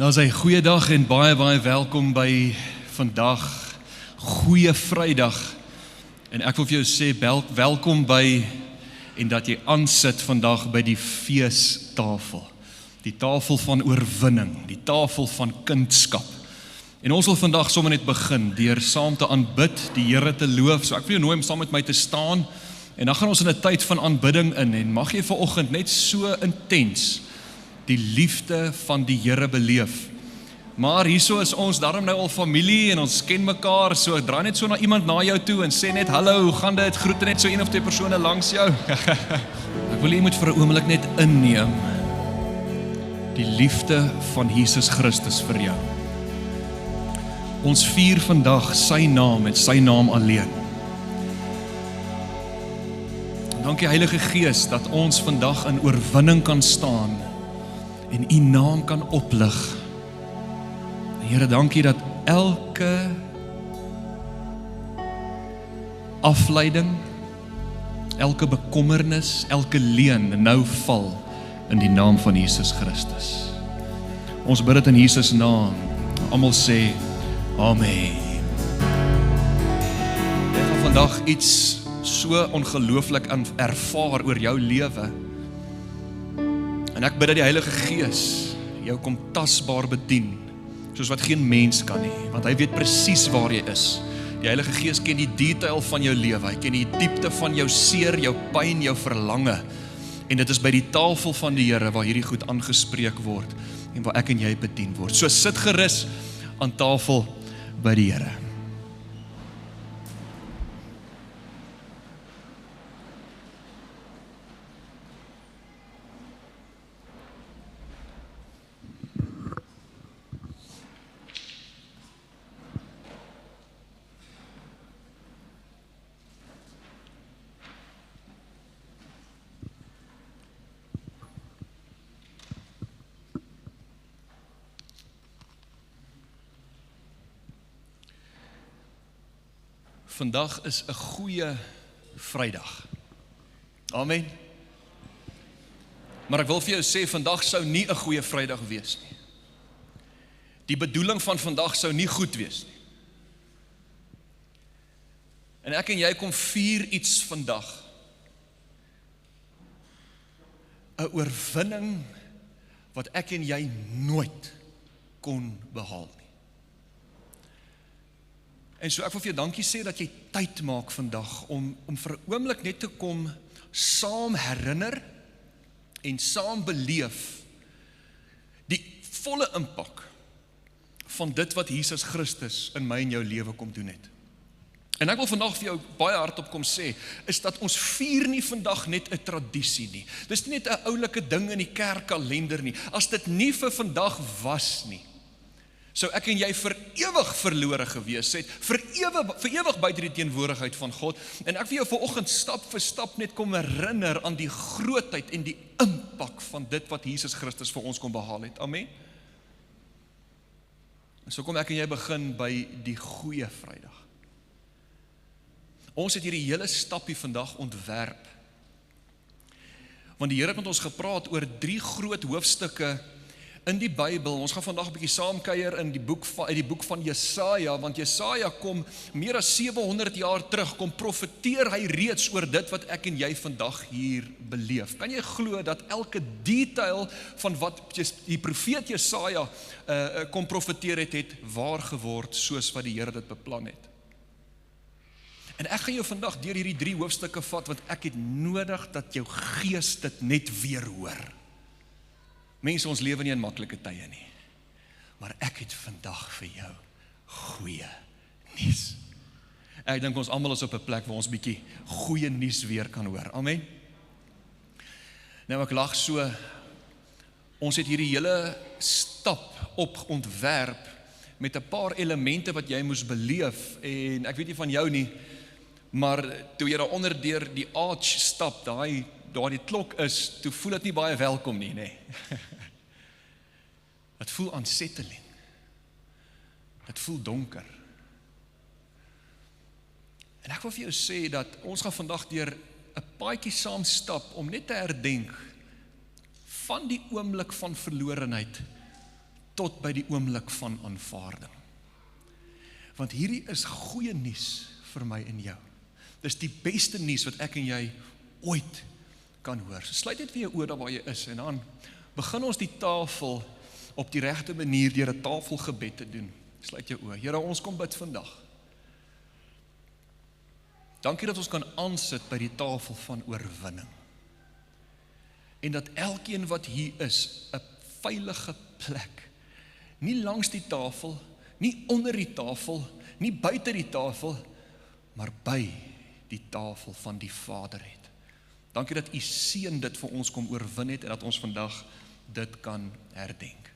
Ja, sy goeiedag en baie welkom by vandag, goeie Vrydag. En ek wil vir jou sê, welkom by, en dat jy aansit vandag by die feestafel. Die tafel van oorwinning, die tafel van kindskap. En ons wil vandag sommer net begin, deur saam te aanbid, die Here te loof. So ek wil jou nooi om saam met my te staan, en dan gaan ons in 'n tyd van aanbidding in, en mag jy vanoggend net so intens die liefde van die Here beleef. Maar hierso is ons daarom nou al familie en ons ken mekaar, so draai net so na iemand na jou toe en sê net hallo, hoe gaan dit? Groet net so een of twee persone langs jou. Ek wil jy moet vir 'n oomblik net inneem die liefde van Jesus Christus vir jou. Ons vier vandag sy naam en sy naam alleen. Dankie Heilige Gees dat ons vandag in oorwinning kan staan en U naam kan oplig. Here, dankie dat elke afleiding, elke bekommernis, elke leuen nou val in die naam van Jesus Christus. Ons bid dit in Jesus naam. Almal sê Amen. Jy gaan vandag iets so ongelooflik ervaar oor jou lewe. En ek bid dat die Heilige Gees jou kom tasbaar bedien, soos wat geen mens kan nie, want hy weet presies waar jy is. Die Heilige Gees ken die detail van jou lewe, hy ken die diepte van jou seer, jou pyn, jou verlange. En dit is by die tafel van die Here waar hierdie goed aangespreek word en waar ek en jy bedien word. So sit gerus aan tafel by die Here. Vandag is 'n goeie Vrydag. Amen. Maar ek wil vir jou sê, vandag sou nie 'n goeie Vrydag wees nie. Die bedoeling van vandag sou nie goed wees nie. En ek en jy kom vier iets vandag. 'n Oorwinning wat ek en jy nooit kon behaal nie. En so ek wil vir jou dankie sê dat jy tyd maak vandag om vir 'n oomblik net te kom saam herinner en saam beleef die volle impak van dit wat Jesus Christus in my en jou lewe kom doen het. En ek wil vandag vir jou baie hardop kom sê, is dat ons vier nie vandag net 'n tradisie nie. Dis nie net 'n oulike ding in die kerkkalender nie. As dit nie vir vandag was nie, sou ek en jy vir ewig verlore gewees het, vir ewig buite die teenwoordigheid van God. En ek wil jou vanoggend stap vir stap net kom herinner aan die grootheid en die impak van dit wat Jesus Christus vir ons kon behaal het. Amen. En so kom ek en jy begin by die goeie Vrydag. Ons het hierdie hele stapie vandag ontwerp, want die Here het met ons gepraat oor 3 groot hoofstukke in die Bybel. Ons gaan vandag 'n bietjie saamkuier in die boek van Jesaja, want Jesaja kom meer as 700 jaar terug, kom profeteer hy reeds oor dit wat ek en jy vandag hier beleef. Kan jy glo dat elke detail van wat die profeet Jesaja kom profeteer het waar geword, soos wat die Here dit beplan het? En ek gaan jou vandag deur hierdie 3 hoofstukke vat, want ek het nodig dat jou gees dit net weer hoor. Mense, ons lewe nie in maklike tye nie, maar ek het vandag vir jou goeie nuus. Ek dink ons almal is op 'n plek waar ons bietjie goeie nuus weer kan hoor. Amen. Nou ek lag so, ons het hierdie hele stap op ontwerp met 'n paar elemente wat jy moes beleef, en ek weet nie van jou nie, maar toe jy daar onder deur die arch stap, daar die klok is, toe voel dit nie baie welkom nie, nee. Het voel unsettling. Het voel donker. En ek wil vir jou sê dat ons gaan vandag deur 'n paadjie saam stap om net te herdenk van die oomblik van verlorenheid tot by die oomblik van aanvaarding. Want hierdie is goeie nuus vir my en jou. Dis die beste nuus wat ek en jy ooit kan hoor. So sluit net vir jou oor daar waar jy is en dan begin ons die tafel op die regte manier deur 'n tafelgebed te doen. Sluit jou oë. Here, ons kom bid vandag. Dankie dat ons kan aansit by die tafel van oorwinning. En dat elkeen wat hier is, 'n veilige plek, nie langs die tafel, nie onder die tafel, nie buite die tafel, maar by die tafel van die Vader het. Dankie dat U seun dit vir ons kom oorwin het en dat ons vandag dit kan herdenk.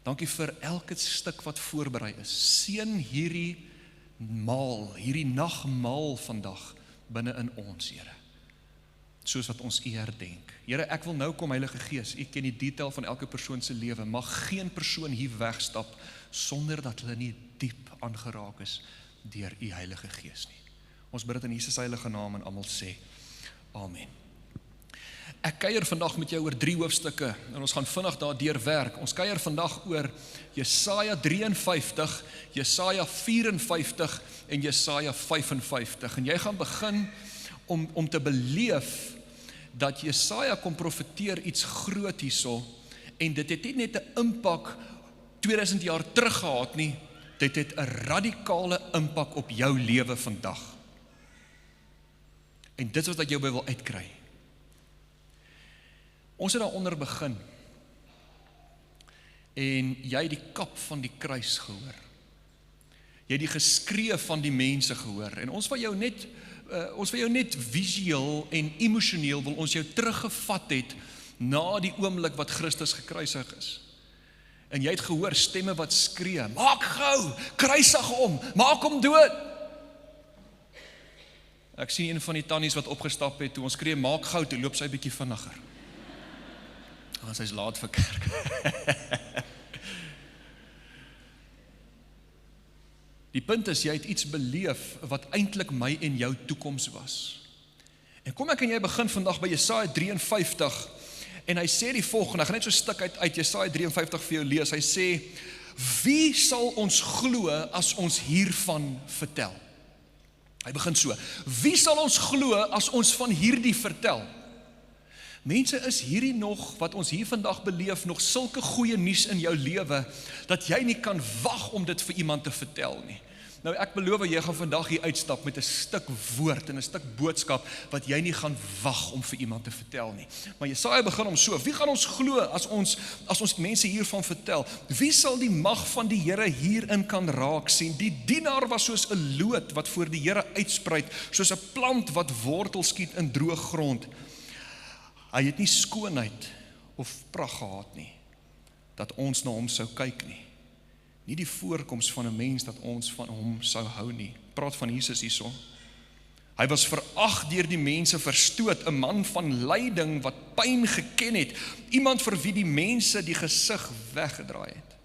Dankie vir elke stuk wat voorberei is. Seën hierdie maal, hierdie nagmaal vandag binne in ons, Here. Soos wat ons U herdenk. Here, ek wil nou kom, Heilige Gees, U ken die detail van elke persoon se lewe. Mag geen persoon hier wegstap sonder dat hulle nie diep aangeraak is deur U Heilige Gees nie. Ons bid dit in Jesus heilige naam en almal sê amen. Ek kuier vandag met jou oor 3 hoofstukke en ons gaan vinnig daardeur werk. Ons kuier vandag oor Jesaja 53, Jesaja 54 en Jesaja 55. En jy gaan begin om te beleef dat Jesaja kom profeteer iets groot hierso en dit het nie net 'n impak 2000 jaar terug gehad nie, dit het 'n radikale impak op jou lewe vandag. En dit is wat jy by wil uitkry. Ons het daaronder begin en jy het die kap van die kruis gehoor. Jy het die geskree van die mense gehoor en ons wil jou net visueel en emosioneel wil ons jou teruggevat het na die oomblik wat Christus gekruisig is. En jy het gehoor stemme wat skree, maak gou, kruisig hom, maak hom dood. Ek sien een van die tannies wat opgestap het, toe ons skree, maak gou, toe loop sy bietjie vinniger. Want sy's laat vir kerk. Die punt is, jy het iets beleef wat eintlik my en jou toekoms was. En kom ek en jy begin vandag by Jesaja 53, en hy sê die volgende, ek gaan net so 'n stuk uit Jesaja 53 vir jou lees, hy sê, wie sal ons glo as ons hiervan vertel? Hy begin so, wie sal ons glo as ons van hierdie vertel? Mense, is hierdie nog, wat ons hier vandag beleef, nog sulke goeie nuus in jou lewe, dat jy nie kan wag om dit vir iemand te vertel nie. Nou ek beloof, jy gaan vandag hier uitstap met 'n stuk woord en 'n stuk boodskap, wat jy nie gaan wag om vir iemand te vertel nie. Maar Jesaja begin om so, wie gaan ons glo as ons mense hiervan vertel? Wie sal die mag van die Here hierin kan raak sien? Die dienaar was soos 'n loot wat voor die Here uitspruit, soos 'n plant wat wortel skiet in droë grond. Hy het nie skoonheid of pragt gehad nie, dat ons na hom sou kyk nie. Nie die voorkoms van 'n mens dat ons van hom sou hou nie. Praat van Jesus hierso. Hy was verag deur die mense, verstoot, 'n man van lyding wat pyn geken het, iemand vir wie die mense die gesig weggedraai het.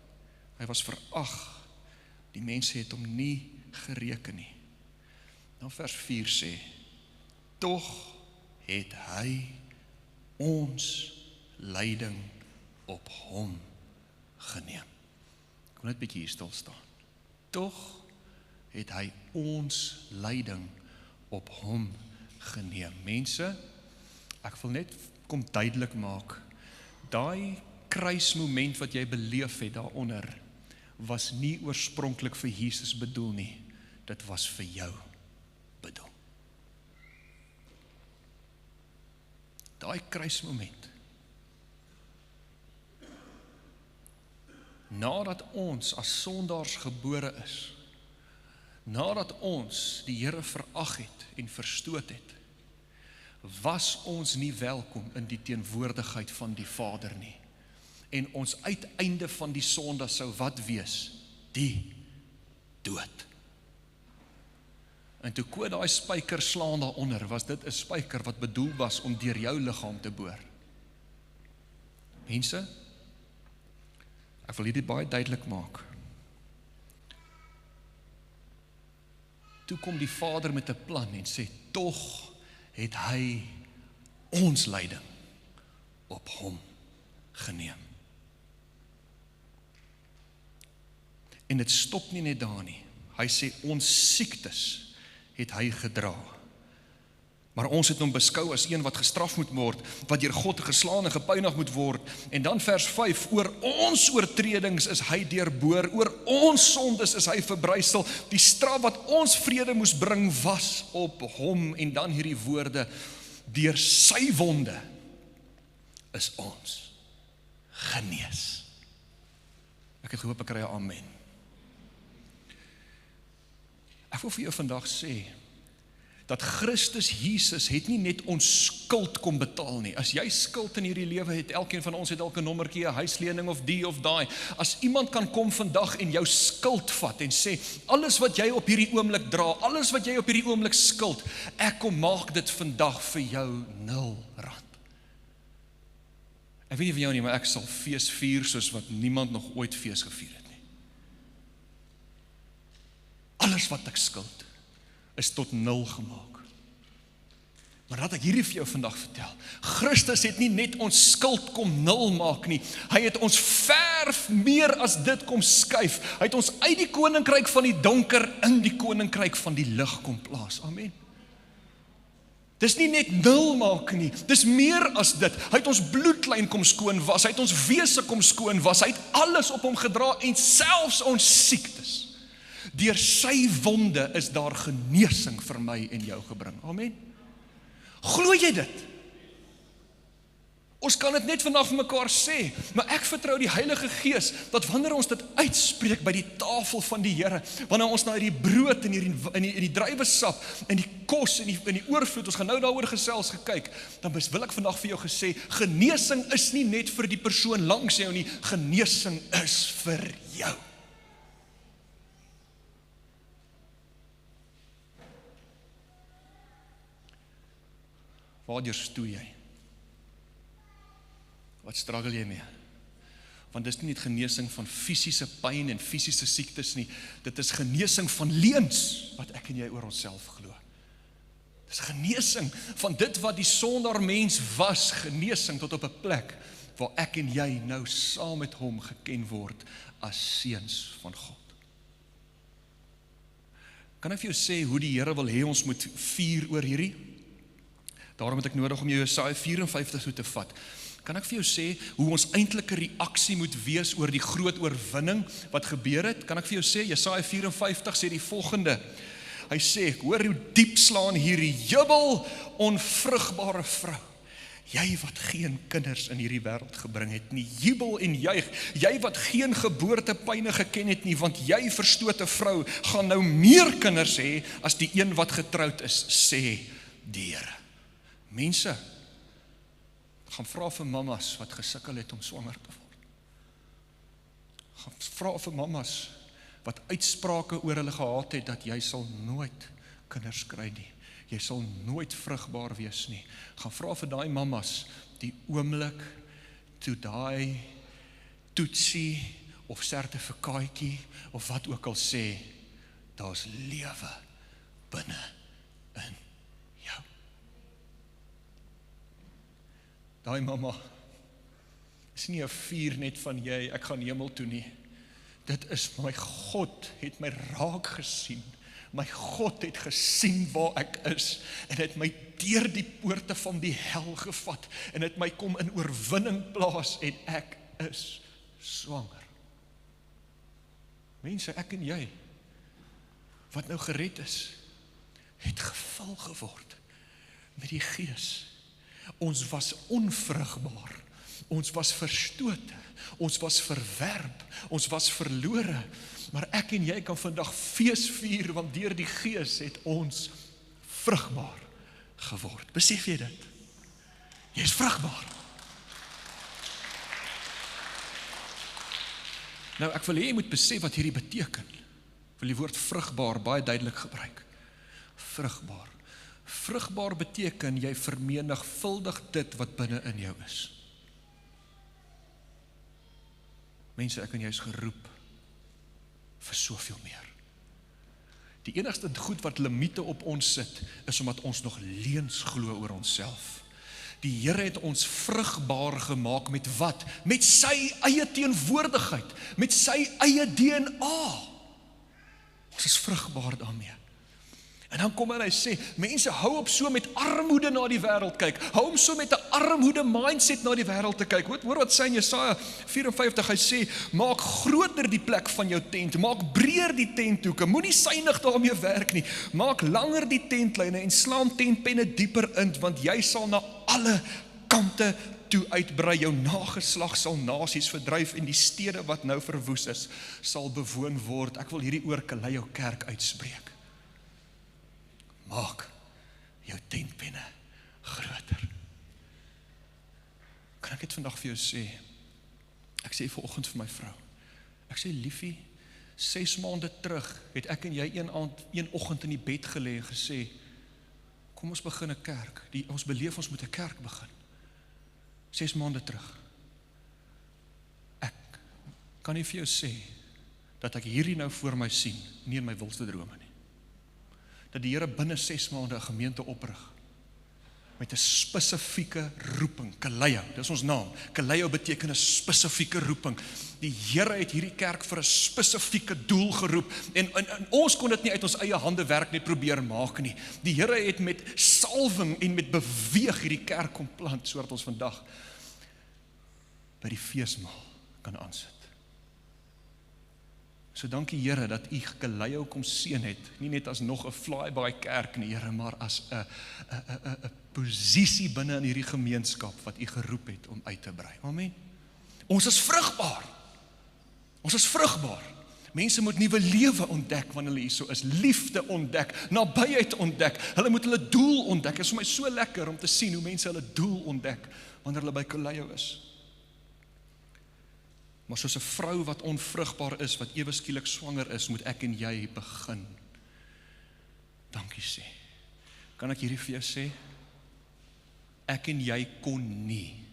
Hy was verag. Die mense het hom nie gereken nie. Nou vers 4 sê, tog het hy ons lyding op hom geneem. Kom net 'n bietjie hier stil staan. Tog het hy ons lyding op hom geneem. Mense, ek wil net kom duidelik maak, daai kruismoment wat jy beleef het daaronder, was nie oorspronklik vir Jesus bedoel nie, dit was vir jou bedoel. Daai kruismoment, nadat ons as sondaars gebore is, nadat ons die Here verag het en verstoot het, was ons nie welkom in die teenwoordigheid van die Vader nie. En ons uiteinde van die sonde sou wat wees? Die dood. En toe Ko daai spyker slaan daaronder, was dit 'n spyker wat bedoel was om deur jou liggaam te boor. Mense, ek wil hierdie baie duidelik maak. Toe kom die Vader met 'n plan en sê, tog het hy ons lyding op hom geneem. En dit stop nie net daar nie. Hy sê, ons siektes het hy gedra. Maar ons het hom beskou as een wat gestraf moet word, wat deur God geslaan en gepynig moet word. En dan vers 5, oor ons oortredings is hy deurboor, oor ons sondes is hy verbrysel. Die straf wat ons vrede moes bring was op hom. En dan hierdie woorde, deur sy wonde is ons genees. Ek het gehoop ek kry 'n amen. Ek wil vir jou vandag sê, dat Christus Jesus het nie net ons skuld kom betaal nie. As jy skuld in hierdie lewe het, elkeen van ons het elke nommertjie, 'n huislening of die of daai. As iemand kan kom vandag en jou skuld vat en sê, alles wat jy op hierdie oomblik dra, alles wat jy op hierdie oomblik skuld, ek kom maak dit vandag vir jou R0. Ek weet nie van jou nie, maar ek sal fees vier soos wat niemand nog ooit fees gevier het nie. Alles wat ek skuld is tot 0 gemaak. Maar laat ek hierdie vir jou vandag vertel. Christus het nie net ons skuld kom 0 maak nie. Hy het ons ver meer as dit kom skuif. Hy het ons uit die koninkryk van die donker in die koninkryk van die lig kom plaas. Amen. Dis nie net 0 maak nie, dis meer as dit. Hy het ons bloedlyn kom skoon was, hy het ons wese kom skoon was, hy het alles op hom gedra en selfs ons siektes. Deur sy wonde is daar genesing vir my en jou gebring. Amen. Glo jy dit? Ons kan dit net vandag vir mekaar sê, maar ek vertrou die Heilige Gees, dat wanneer ons dit uitspreek by die tafel van die Here, wanneer ons na die brood en die druiwesap en die kos en die oorvloed, ons gaan nou daaroor gesels gekyk, dan wil ek vandag vir jou gesê, genesing is nie net vir die persoon langs jou nie, genesing is vir jou. Waar stoei jy? Wat struggle jy mee? Want dit is nie net genesing van fisiese pyn en fisiese siektes nie, dit is genesing van leuns wat ek en jy oor onsself glo. Dit is genesing van dit wat die sondaar mens was, genesing tot op 'n plek waar ek en jy nou saam met hom geken word as seuns van God. Kan ek vir jou sê hoe die Here wil hê ons moet vier oor hierdie? Daarom het ek nodig om Jesaja 54 toe te vat. Kan ek vir jou sê hoe ons eintlike reaksie moet wees oor die groot oorwinning wat gebeur het? Kan ek vir jou sê, Jesaja 54 sê die volgende. Hy sê, ek hoor hoe diep slaan hierdie jubel, onvrugbare vrou. Jy wat geen kinders in hierdie wêreld gebring het nie, jubel en juig. Jy wat geen geboortepyne geken het nie, want jy verstote vrou gaan nou meer kinders hê as die een wat getroud is, sê die Here. Mense, gaan vra vir mammas wat gesukkel het om swanger te word. Gaan vra vir mammas wat uitsprake oor hulle gehad het, dat jy sal nooit kinders kry nie. Jy sal nooit vrugbaar wees nie. Gaan vra vir daai mammas, die oomblik, toe daai toetsie, of sertifikaatjie, of wat ook al sê, daar's lewe binne in jou. Daai mamma, is nie 'n vuur net van jy, ek gaan hemel toe nie. Dit is, my God het my raak gesien. My God het gesien waar ek is, en het my deur die poorte van die hel gevat, en het my kom in oorwinning plaas, en ek is swanger. Mense, ek en jy, wat nou gered is, het gevul geword met die Gees. Ons was onvrugbaar, ons was verstote, ons was verwerp, ons was verlore, maar ek en jy kan vandag fees vier, want deur die Gees het ons vrugbaar geword. Besef jy dit? Jy is vrugbaar. Nou, ek wil hê jy moet besef wat hierdie beteken. Ek wil die woord vrugbaar baie duidelik gebruik. Vrugbaar. Vrugbaar beteken jy vermenigvuldig dit wat binne in jou is. Mense, ek en jy is geroep vir soveel meer. Die enigste goed wat limiete op ons sit, is omdat ons nog leuns glo oor onsself. Die Here het ons vrugbaar gemaak met wat? Met sy eie teenwoordigheid, met sy eie DNA. Ons is vrugbaar daarmee. En dan kom hy sê, mense hou op so met armoede na die wêreld kyk, hou om so met 'n armoede mindset na die wêreld te kyk. Hoor wat sê in Jesaja 54, hy sê, maak groter die plek van jou tent, maak breër die tenthoeke, moenie suinig daarmee werk nie, maak langer die tentlyne en slaan tentpenne dieper in, want jy sal na alle kante toe uitbrei, jou nageslag sal nasies verdryf en die stede wat nou verwoes is, sal bewoon word. Ek wil hierdie oor Kallio Kerk uitspreek. Maak jou tentpenne groter. Kan ek dit vandag vir jou sê? Ek sê vanoggend vir my vrou. Ek sê liefie, 6 maande terug het ek en jy een oggend in die bed gelê en gesê, kom ons begin 'n kerk. Ons beleef ons moet 'n kerk begin. 6 maande terug. Ek kan nie vir jou sê dat ek hierdie nou voor my sien, nie in my wildste drome nie. Dat die Here binne 6 maande 'n gemeente oprig met 'n spesifieke roeping, Kallio, dis ons naam. Kallio beteken 'n spesifieke roeping. Die Here het hierdie kerk vir 'n spesifieke doel geroep en ons kon dit nie uit ons eie hande werk net probeer maak nie. Die Here het met salwing en met beweeg hierdie kerk kom plant sodat ons vandag by die feesmaal kan aansit. So dankie Here dat U Kallio kom seën het, nie net as nog 'n flyby kerk nie Here, maar as 'n posisie binne in hierdie gemeenskap wat U geroep het om uit te brei. Amen. Ons is vrugbaar. Ons is vrugbaar. Mense moet nuwe lewe ontdek wanneer hulle hier so is, liefde ontdek, nabyheid ontdek, hulle moet hulle doel ontdek. Dit is vir my so lekker om te sien hoe mense hulle doel ontdek wanneer hulle by Kallio is. Maar soos 'n vrou wat onvrugbaar is, wat ewe skielik swanger is, moet ek en jy begin. Dankie sê. Kan ek hierdie vir jou sê? Ek en jy kon nie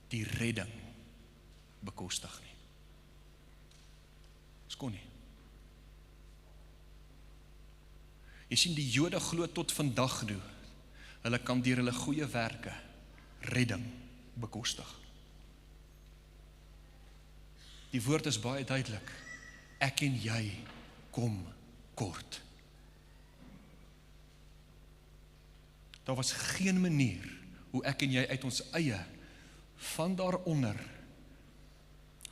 die redding bekostig nie. Ons kon nie. Jy sien, die Jode glo tot vandag toe, hulle kan deur hulle goeie werke redding bekostig. Die woord is baie duidelik. Ek en jy kom kort. Daar was geen manier hoe ek en jy uit ons eie van daaronder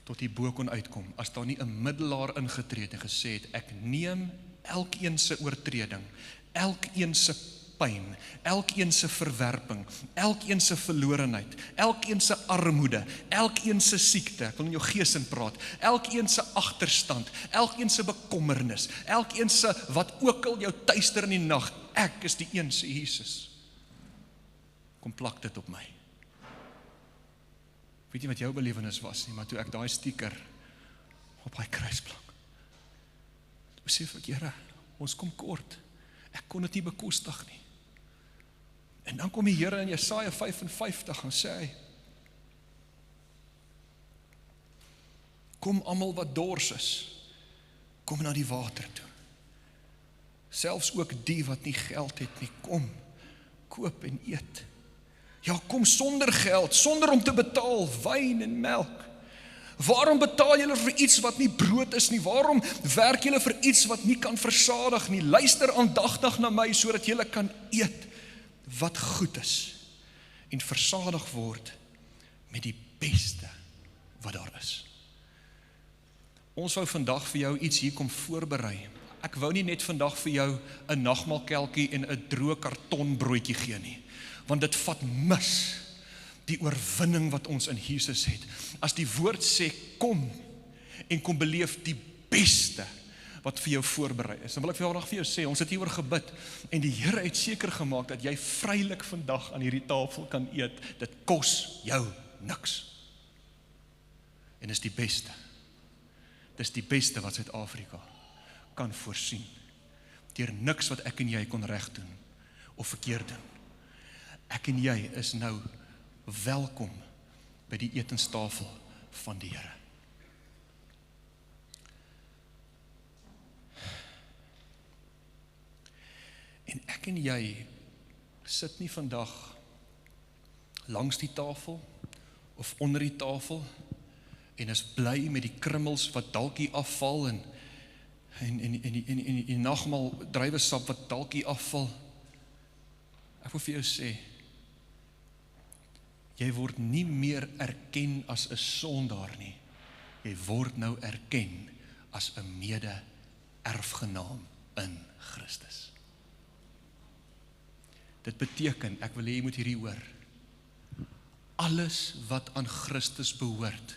tot die bo kon uitkom, as daar nie 'n middelaar ingetree het en gesê het, ek neem elkeen se oortreding, elkeen se pyn, elkeen se verwerping, elkeen se verlorenheid, elkeen se armoede, elkeen se siekte, ek wil in jou gees in praat, elkeen se agterstand, elkeen se bekommernis, elkeen se wat ook al jou tuister in die nag, ek is die een se Jesus. Kom plak dit op my. Weet jy wat jou belewenis was nie, maar toe ek daai stiker op hy kruisplank, besef ek, Here, ons kom kort. Ek kon dit nie bekostig nie. En dan kom die Here in Jesaja 55 en sê hy, kom almal wat dors is, kom na die water toe. Selfs ook die wat nie geld het nie, kom, koop en eet. Ja, kom sonder geld, sonder om te betaal, wyn en melk. Waarom betaal julle vir iets wat nie brood is nie? Waarom werk julle vir iets wat nie kan versadig nie? Luister aandagtig na my, sodat julle kan eet wat goed is en versadig word met die beste wat daar is. Ons wou vandag vir jou iets hier kom voorberei. Ek wou nie net vandag vir jou 'n nagmaalkelkie en 'n droë kartonbroodjie gee nie, want dit vat mis die oorwinning wat ons in Jesus het. As die woord sê, kom en kom beleef die beste wat vir jou voorberei is. Dan wil ek vandag vir jou sê, ons het hieroor gebid en die Here het seker gemaak dat jy vrylik vandag aan hierdie tafel kan eet. Dit kos jou niks. En is die beste. Dis die beste wat Suid-Afrika kan voorsien. Deur niks wat ek en jy kon reg doen of verkeerd doen. Ek en jy is nou welkom by die etenstafel van die Here. En ek en jy sit nie vandag langs die tafel of onder die tafel en is bly met die krummels wat dalk hier afval en die nagmaal druiwesap wat dalk hier afval. Ek wil vir jou sê, jy word nie meer erken as 'n sondaar nie. Jy word nou erken as 'n mede-erfgenaam in Christus. Dit beteken, ek wil hê jy moet hierdie hoor, alles wat aan Christus behoort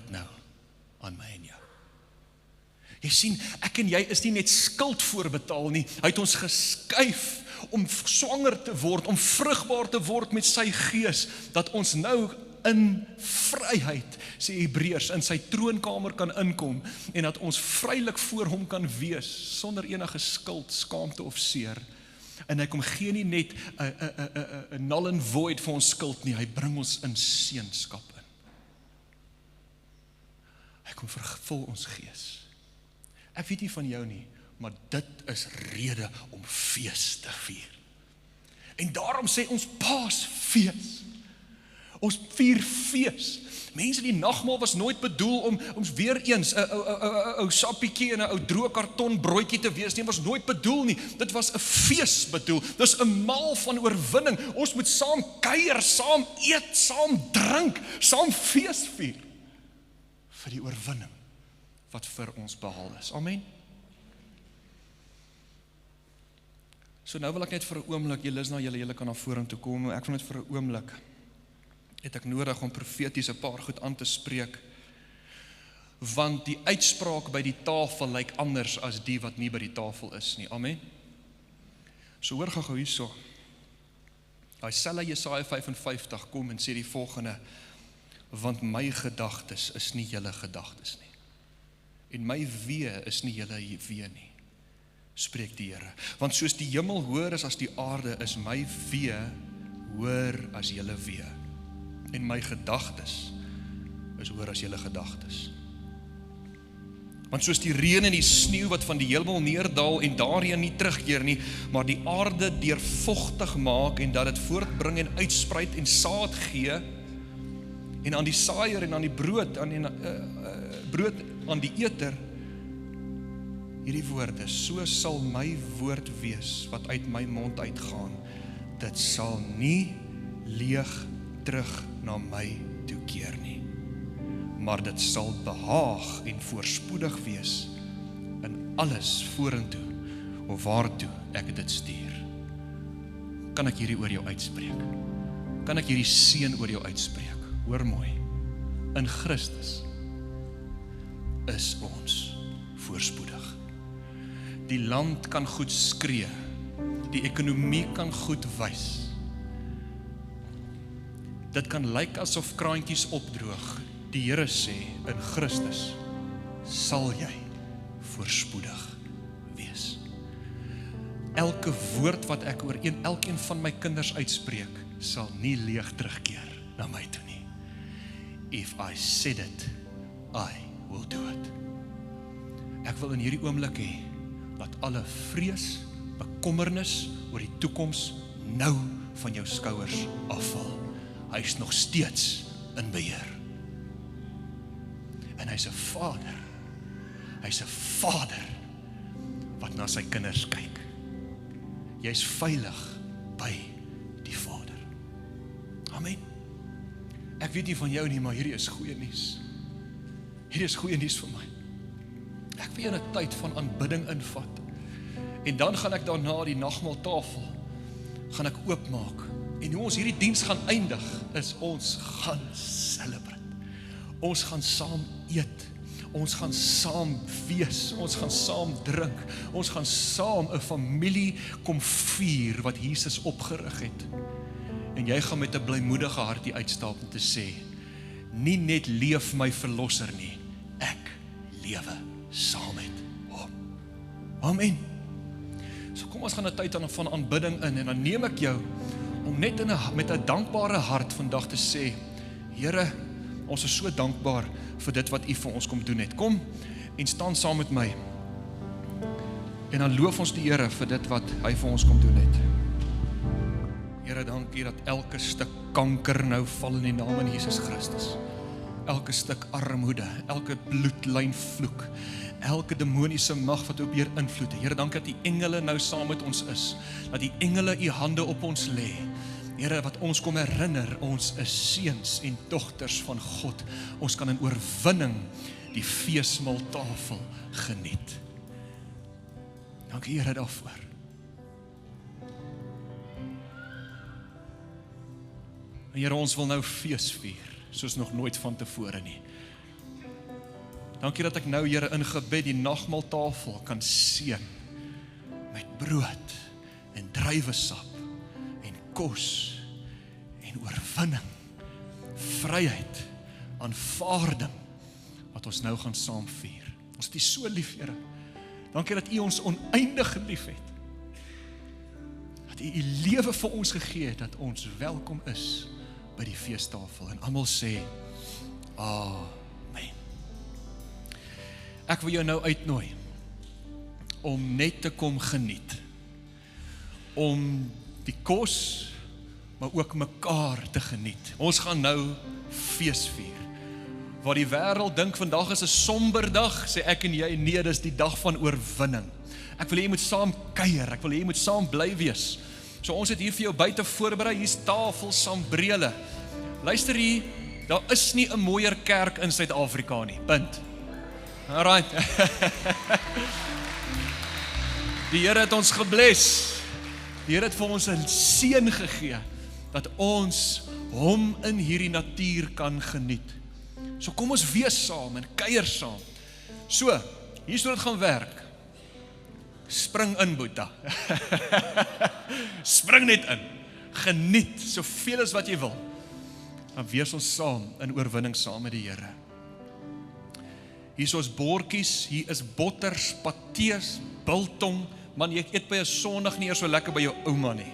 nou aan my en jou. Jy sien, ek en jy is nie net skuld voorbetaal nie, hy het ons geskuif om swanger te word, om vrugbaar te word met sy gees, dat ons nou in vryheid, sê Hebreërs, in sy troonkamer kan inkom, en dat ons vrylik voor hom kan wees, sonder enige skuld, skaamte of seer. En hy kom gee nie net 'n null and void vir ons skuld nie, hy bring ons in seunskap in. Hy kom vervul ons gees. Ek weet nie van jou nie, maar dit is rede om fees te vier. En daarom sê ons Paasfees. Ons vier fees. Mense, die nagmaal was nooit bedoel om weer eens 'n ou sappietjie en 'n ou droë karton broodjie te wees nie, was nooit bedoel nie. Dit was 'n fees bedoel. Dis 'n maal van oorwinning. Ons moet saam kuier, saam eet, saam drink, saam fees vier vir die oorwinning wat vir ons behaal is. Amen. So nou wil ek net vir 'n oomblik, julle kan na vorentoe kom, ek wil net vir 'n oomblik, het ek nodig om profeties 'n paar goed aan te spreek, want die uitspraak by die tafel lyk anders as die wat nie by die tafel is nie. Amen. So hoor gou hierso. Daai selfe Jesaja 55 kom en sê die volgende: want my gedagtes is nie julle gedagtes nie, en my weë is nie julle weë nie, spreek die Here. Want soos die hemel hoër is as die aarde, is my weë hoër as julle weë, en my gedagtes is hoër as julle gedagtes. Want soos die reën en die sneeu wat van die hemel neerdal en daarheen nie terugkeer nie, maar die aarde deurvogtig maak en dat dit voortbring en uitspruit en saad gee, en aan die saaier en aan die brood, brood aan die eter, hierdie woorde, so sal my woord wees wat uit my mond uitgaan, dit sal nie leeg terug na my toekeer nie, maar dit sal behaag en voorspoedig wees in alles vorentoe of waartoe ek dit stuur. Kan ek hierdie oor jou uitspreek? Kan ek hierdie seën oor jou uitspreek? Hoor mooi, in Christus is ons voorspoedig. Die land kan goed skree, die ekonomie kan goed wys. Dit kan lyk asof kraantjies opdroog. Die Here sê, in Christus sal jy voorspoedig wees. Elke woord wat ek oor elkeen van my kinders uitspreek, sal nie leeg terugkeer na my toe nie. If I said it, I will do it. Ek wil in hierdie oomblik hê, dat alle vrees, bekommernis oor die toekoms nou van jou skouers afval. Hy is nog steeds in beheer. En hy's 'n Vader. Hy's 'n Vader wat na sy kinders kyk. Jy's veilig by die Vader. Amen. Ek weet nie van jou nie, maar hierdie is goeie nuus. Hierdie is goeie nuus vir my. Ek wil 'n tyd van aanbidding invat. En dan gaan ek daarna die nagmaaltafel gaan ek oopmaak. En hoe ons hierdie diens gaan eindig, is ons gaan celebrate. Ons gaan saam eet. Ons gaan saam wees. Ons gaan saam drink. Ons gaan saam 'n familie kom vier wat Jesus opgerig het. En jy gaan met 'n blymoedige hart hier uitstap om te sê, nie net leef my verlosser nie, ek lewe saam met hom. Amen. So kom ons gaan 'n tyd van aanbidding in, en dan neem ek jou om net met 'n dankbare hart vandag te sê, Here, ons is so dankbaar vir dit wat U vir ons kom doen het. Kom en staan saam met my. En dan loof ons die Here vir dit wat hy vir ons kom doen het. Here, dankie dat elke stuk kanker nou val in die naam van Jesus Christus. Elke stuk armoede, elke bloedlynvloek, elke demoniese mag wat op hier invloed. Here, dankie dat die engele nou saam met ons is, dat die engele u hande op ons lê. Here, wat ons kom herinner, ons is seuns en dogters van God. Ons kan in oorwinning die feesmaaltafel geniet. Dankie Here daarvoor. En Here, ons wil nou fees vier, soos nog nooit van tevore nie. Dankie dat ek nou, Here, in gebed die nagmaaltafel kan seën met brood en druiwesap en kos en oorwinning, vryheid, aanvaarding, wat ons nou gaan saam vier. Ons het U so lief, Here. Dankie dat U ons oneindig lief het. Dat U lewe vir ons gegee het, dat ons welkom is by die feestafel. En almal sê, Amen. Ek wil jou nou uitnooi om net te kom geniet. Om die kos, maar ook mekaar te geniet. Ons gaan nou fees vier. Waar die wêreld dink vandag is 'n somber dag, sê ek en jy, nee, dis die dag van oorwinning. Ek wil hê jy moet saam kuier, ek wil hê jy moet saam bly wees. So ons het hier vir jou buite voorberei, hier's tafels, sambrele. Luister hier, daar is nie 'n mooier kerk in Suid-Afrika nie, punt. Alright. Die Here het ons gebless. Die Here het vir ons 'n seën gegee, dat ons hom in hierdie natuur kan geniet. So kom ons wees saam en kuier saam. So, hier sou dit gaan werk. Spring in, Boeta. Spring net in. Geniet soveel as wat jy wil. Dan wees ons saam in oorwinning saam met die Here. Hier is ons bordjies, hier is botters, patees, biltong. Man, jy eet by 'n Sondag nie eers so lekker by jou ouma nie.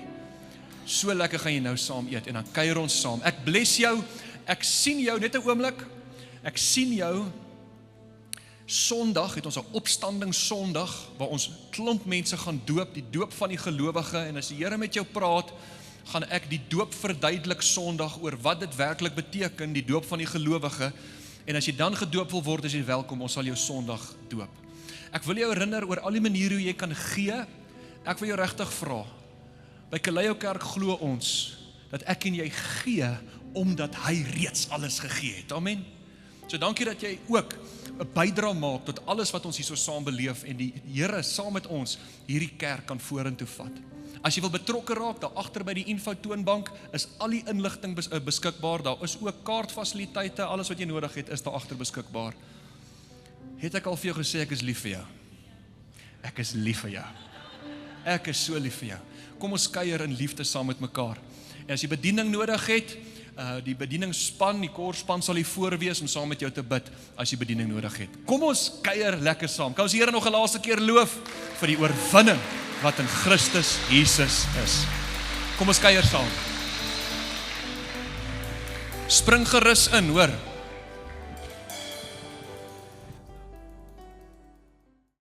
So lekker gaan jy nou saam eet en dan kuier ons saam. Ek bless jou. Ek sien jou net 'n oomblik. Ek sien jou. Sondag het ons 'n opstanding Sondag waar ons klomp mense gaan doop, die doop van die gelowige, en as die Here met jou praat, gaan ek die doop verduidelik Sondag oor wat dit werklik beteken, die doop van die gelowige. En as jy dan gedoop wil word, is jy welkom, ons sal jou Sondag doop. Ek wil jou herinner oor al die maniere hoe jy kan gee. Ek wil jou regtig vra. By Kaleio Kerk glo ons dat ek en jy gee omdat hy reeds alles gegee het. Amen. So dankie dat jy ook 'n bydrae maak tot alles wat ons hier so saam beleef en die Here saam met ons hierdie kerk kan vorentoe vat. As jy wil betrokke raak, daar agter by die info-toonbank is al die inligting beskikbaar. Daar is ook kaartfasiliteite, alles wat jy nodig het is daar agter beskikbaar. Het ek al vir jou gesê ek is lief vir jou? Ek is lief vir jou. Ek is so lief vir jou. Kom ons kuier in liefde saam met mekaar. En as jy bediening nodig het, die bedieningsspan, die koorspan sal hier voor wees om saam met jou te bid as jy bediening nodig het. Kom ons kuier lekker saam. Kan ons die Here nog 'n laaste keer loof vir die oorwinning wat in Christus Jesus is. Kom ons kuier saam. Spring gerus in, hoor.